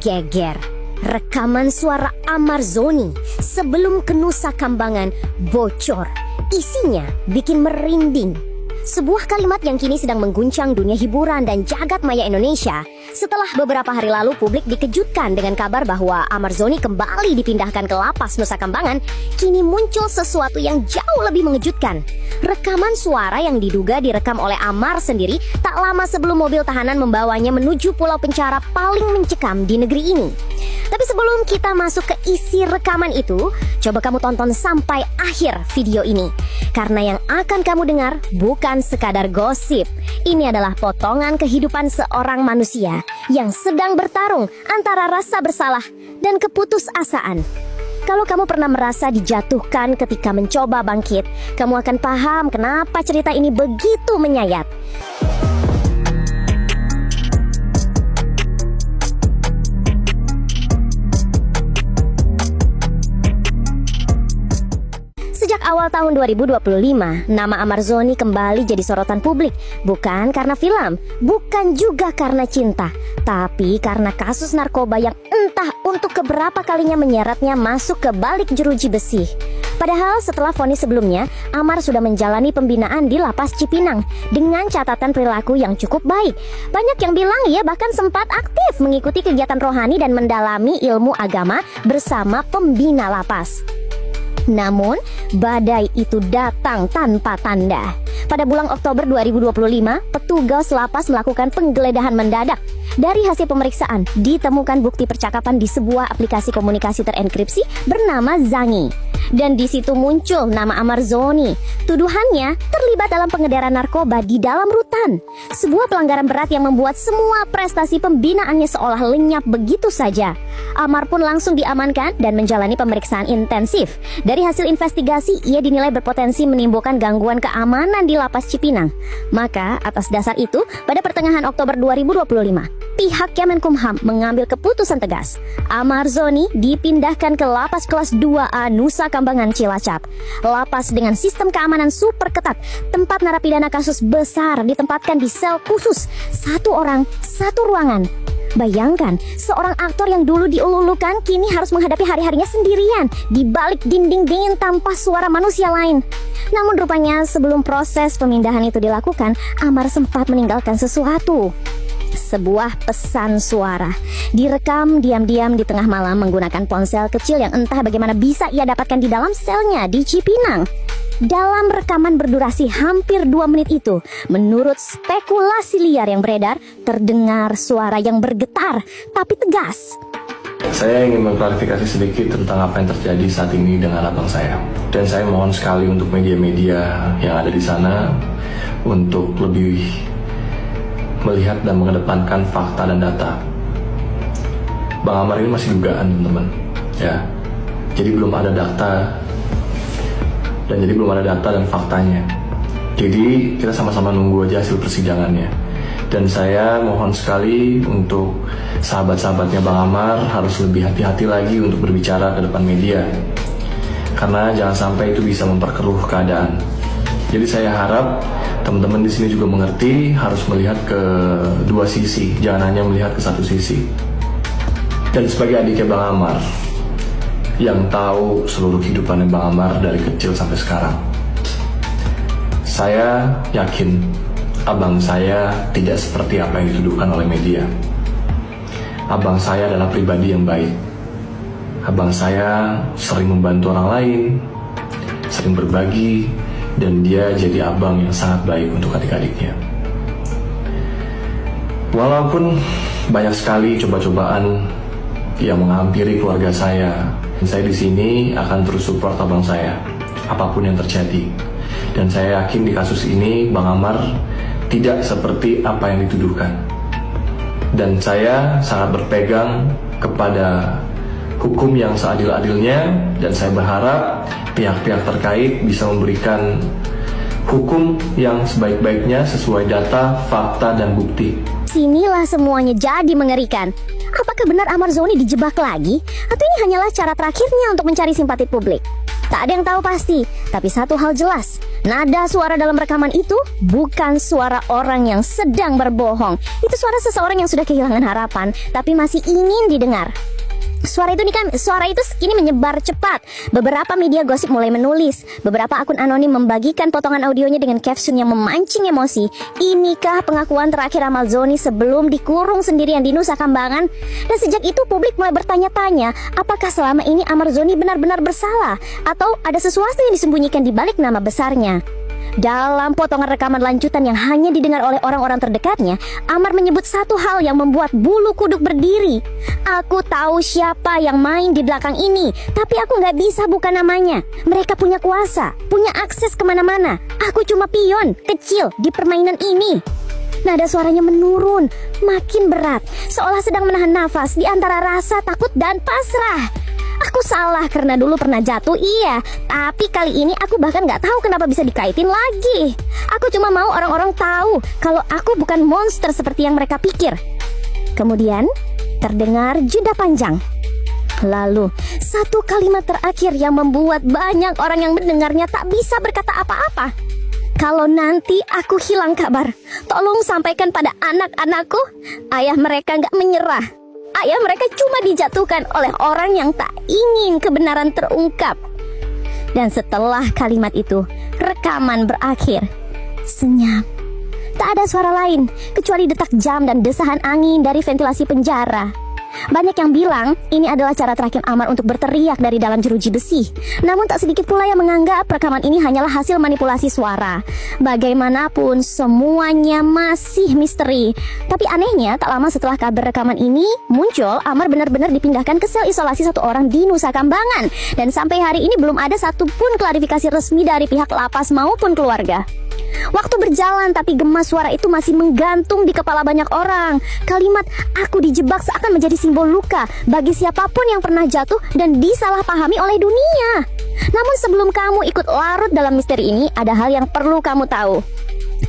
Geger. Rekaman suara Amar Zoni sebelum ke Nusa Kambangan bocor. Isinya bikin merinding. Sebuah kalimat yang kini sedang mengguncang dunia hiburan dan jagat maya Indonesia setelah beberapa hari lalu publik dikejutkan dengan kabar bahwa Amar Zoni kembali dipindahkan ke lapas Nusa Kambangan. Kini muncul sesuatu yang jauh lebih mengejutkan. Rekaman suara yang diduga direkam oleh Amar sendiri tak lama sebelum mobil tahanan membawanya menuju pulau penjara paling mencekam di negeri ini. Tapi sebelum kita masuk ke isi rekaman itu, coba kamu tonton sampai akhir video ini. Karena yang akan kamu dengar bukan sekadar gosip. Ini adalah potongan kehidupan seorang manusia yang sedang bertarung antara rasa bersalah dan keputusasaan. Kalau kamu pernah merasa dijatuhkan ketika mencoba bangkit, kamu akan paham kenapa cerita ini begitu menyayat. Sejak awal tahun 2025, nama Amar Zoni kembali jadi sorotan publik. Bukan karena film, bukan juga karena cinta, tapi karena kasus narkoba yang entah untuk keberapa kalinya menyeretnya masuk ke balik jeruji besi. Padahal setelah vonis sebelumnya, Amar sudah menjalani pembinaan di lapas Cipinang dengan catatan perilaku yang cukup baik. Banyak yang bilang ia bahkan sempat aktif mengikuti kegiatan rohani dan mendalami ilmu agama bersama pembina lapas. Namun, badai itu datang tanpa tanda. Pada bulan Oktober 2025, petugas lapas melakukan penggeledahan mendadak. Dari hasil pemeriksaan, ditemukan bukti percakapan di sebuah aplikasi komunikasi terenkripsi bernama Zangi. Dan di situ muncul nama Amar Zoni. Tuduhannya terlibat dalam pengedaran narkoba di dalam rutan. Sebuah pelanggaran berat yang membuat semua prestasi pembinaannya seolah lenyap begitu saja. Amar pun langsung diamankan dan menjalani pemeriksaan intensif. Dari hasil investigasi, ia dinilai berpotensi menimbulkan gangguan keamanan di lapas Cipinang. Maka, atas dasar itu, pada pertengahan Oktober 2025, pihak Kemenkumham mengambil keputusan tegas. Amar Zoni dipindahkan ke lapas kelas 2A Nusa Kambangan Cilacap. Lapas dengan sistem keamanan super ketat. Tempat narapidana kasus besar ditempatkan di sel khusus. 1 orang, 1 ruangan. Bayangkan, seorang aktor yang dulu dielulukan kini harus menghadapi hari-harinya sendirian di balik dinding dingin tanpa suara manusia lain. Namun rupanya sebelum proses pemindahan itu dilakukan, Amar sempat meninggalkan sesuatu. Sebuah pesan suara direkam diam-diam di tengah malam menggunakan ponsel kecil yang entah bagaimana bisa ia dapatkan di dalam selnya di Cipinang. Dalam rekaman berdurasi hampir 2 menit itu, menurut spekulasi liar yang beredar, terdengar suara yang bergetar tapi tegas. Saya ingin mengklarifikasi sedikit tentang apa yang terjadi saat ini dengan abang saya. Dan saya mohon sekali untuk media-media yang ada di sana untuk lebih melihat dan mengedepankan fakta dan data. Bang Amar ini masih dugaan, teman-teman. Ya, jadi belum ada data dan faktanya. Jadi kita sama-sama nunggu aja hasil persidangannya. Dan saya mohon sekali untuk sahabat-sahabatnya Bang Amar harus lebih hati-hati lagi untuk berbicara ke depan media. Karena jangan sampai itu bisa memperkeruh keadaan. Jadi saya harap teman-teman di sini juga mengerti harus melihat ke 2 sisi, jangan hanya melihat ke 1 sisi. Dan sebagai adiknya Bang Amar yang tahu seluruh kehidupannya Bang Amar dari kecil sampai sekarang, saya yakin abang saya tidak seperti apa yang dituduhkan oleh media. Abang saya adalah pribadi yang baik. Abang saya sering membantu orang lain, sering berbagi, dan dia jadi abang yang sangat baik untuk adik-adiknya. Walaupun banyak sekali coba-cobaan yang menghampiri keluarga saya di sini akan terus support abang saya, apapun yang terjadi. Dan saya yakin di kasus ini Bang Amar tidak seperti apa yang dituduhkan. Dan saya sangat berpegang kepada hukum yang seadil-adilnya, dan saya berharap pihak-pihak terkait bisa memberikan hukum yang sebaik-baiknya sesuai data, fakta, dan bukti. Sinilah semuanya jadi mengerikan. Apakah benar Amar Zoni dijebak lagi? Atau ini hanyalah cara terakhirnya untuk mencari simpati publik? Tak ada yang tahu pasti, tapi satu hal jelas, Nada suara dalam rekaman itu bukan suara orang yang sedang berbohong. Itu suara seseorang yang sudah kehilangan harapan, tapi masih ingin didengar. Suara itu kini menyebar cepat. Beberapa media gosip mulai menulis. Beberapa akun anonim membagikan potongan audionya dengan caption yang memancing emosi. Inikah pengakuan terakhir Ahmad Zoni sebelum dikurung sendirian di Nusa Kambangan? Dan sejak itu publik mulai bertanya-tanya, apakah selama ini Ahmad Zoni benar-benar bersalah? Atau ada sesuatu yang disembunyikan di balik nama besarnya? Dalam potongan rekaman lanjutan yang hanya didengar oleh orang-orang terdekatnya, Amar menyebut satu hal yang membuat bulu kuduk berdiri. Aku tahu siapa yang main di belakang ini, tapi aku nggak bisa buka namanya. Mereka punya kuasa, punya akses kemana-mana. Aku cuma pion, kecil di permainan ini. Nada suaranya menurun, makin berat, seolah sedang menahan nafas di antara rasa takut dan pasrah. Aku salah karena dulu pernah jatuh, iya. Tapi kali ini aku bahkan gak tahu kenapa bisa dikaitin lagi. Aku cuma mau orang-orang tahu kalau aku bukan monster seperti yang mereka pikir. Kemudian terdengar jeda panjang. Lalu satu kalimat terakhir yang membuat banyak orang yang mendengarnya tak bisa berkata apa-apa. Kalau nanti aku hilang kabar, tolong sampaikan pada anak-anakku, ayah mereka gak menyerah. Ayah mereka cuma dijatuhkan oleh orang yang tak ingin kebenaran terungkap. Dan setelah kalimat itu, rekaman berakhir. Senyap. Tak ada suara lain kecuali detak jam dan desahan angin dari ventilasi penjara. Banyak yang bilang ini adalah cara terakhir Amar untuk berteriak dari dalam jeruji besi. Namun tak sedikit pula yang menganggap rekaman ini hanyalah hasil manipulasi suara. Bagaimanapun semuanya masih misteri. Tapi anehnya tak lama setelah kabar rekaman ini muncul, Amar benar-benar dipindahkan ke sel isolasi satu orang di Nusa Kambangan. Dan sampai hari ini belum ada satupun klarifikasi resmi dari pihak lapas maupun keluarga. Waktu berjalan tapi gemas suara itu masih menggantung di kepala banyak orang. Kalimat "aku dijebak" seakan menjadi simbol luka bagi siapapun yang pernah jatuh dan disalahpahami oleh dunia. Namun sebelum kamu ikut larut dalam misteri ini, ada hal yang perlu kamu tahu.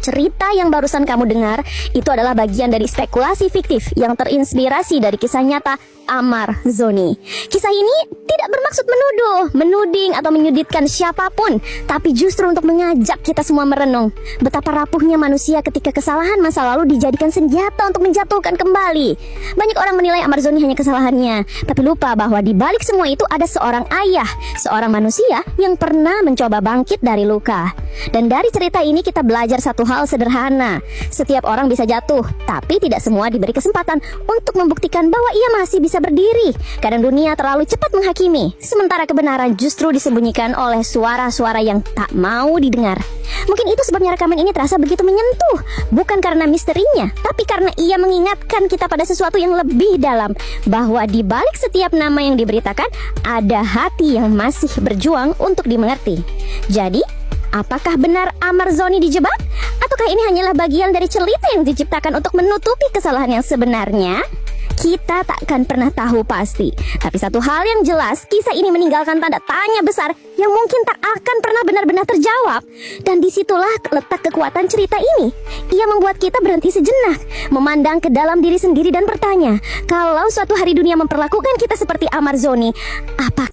Cerita yang barusan kamu dengar itu adalah bagian dari spekulasi fiktif yang terinspirasi dari kisah nyata Ahmad Zoni. Kisah ini tidak bermaksud menuduh, menuding atau menyudutkan siapapun, tapi justru untuk mengajak kita semua merenung betapa rapuhnya manusia ketika kesalahan masa lalu dijadikan senjata untuk menjatuhkan kembali. Banyak orang menilai Ahmad Zoni hanya kesalahannya, tapi lupa bahwa di balik semua itu ada seorang ayah, seorang manusia yang pernah mencoba bangkit dari luka. Dan dari cerita ini kita belajar satu hal sederhana. Setiap orang bisa jatuh, tapi tidak semua diberi kesempatan untuk membuktikan bahwa ia masih bisa berdiri. Kadang dunia terlalu cepat menghakimi, sementara kebenaran justru disembunyikan oleh suara-suara yang tak mau didengar. Mungkin itu sebabnya rekaman ini terasa begitu menyentuh, bukan karena misterinya, tapi karena ia mengingatkan kita pada sesuatu yang lebih dalam, bahwa di balik setiap nama yang diberitakan ada hati yang masih berjuang untuk dimengerti. Jadi, apakah benar Ahmad Zoni dijebak? Ataukah ini hanyalah bagian dari cerita yang diciptakan untuk menutupi kesalahan yang sebenarnya? Kita tak akan pernah tahu pasti. Tapi satu hal yang jelas, kisah ini meninggalkan tanda tanya besar yang mungkin tak akan pernah benar-benar terjawab. Dan disitulah letak kekuatan cerita ini. Ia membuat kita berhenti sejenak, memandang ke dalam diri sendiri dan bertanya, kalau suatu hari dunia memperlakukan kita seperti Ahmad Zoni, apa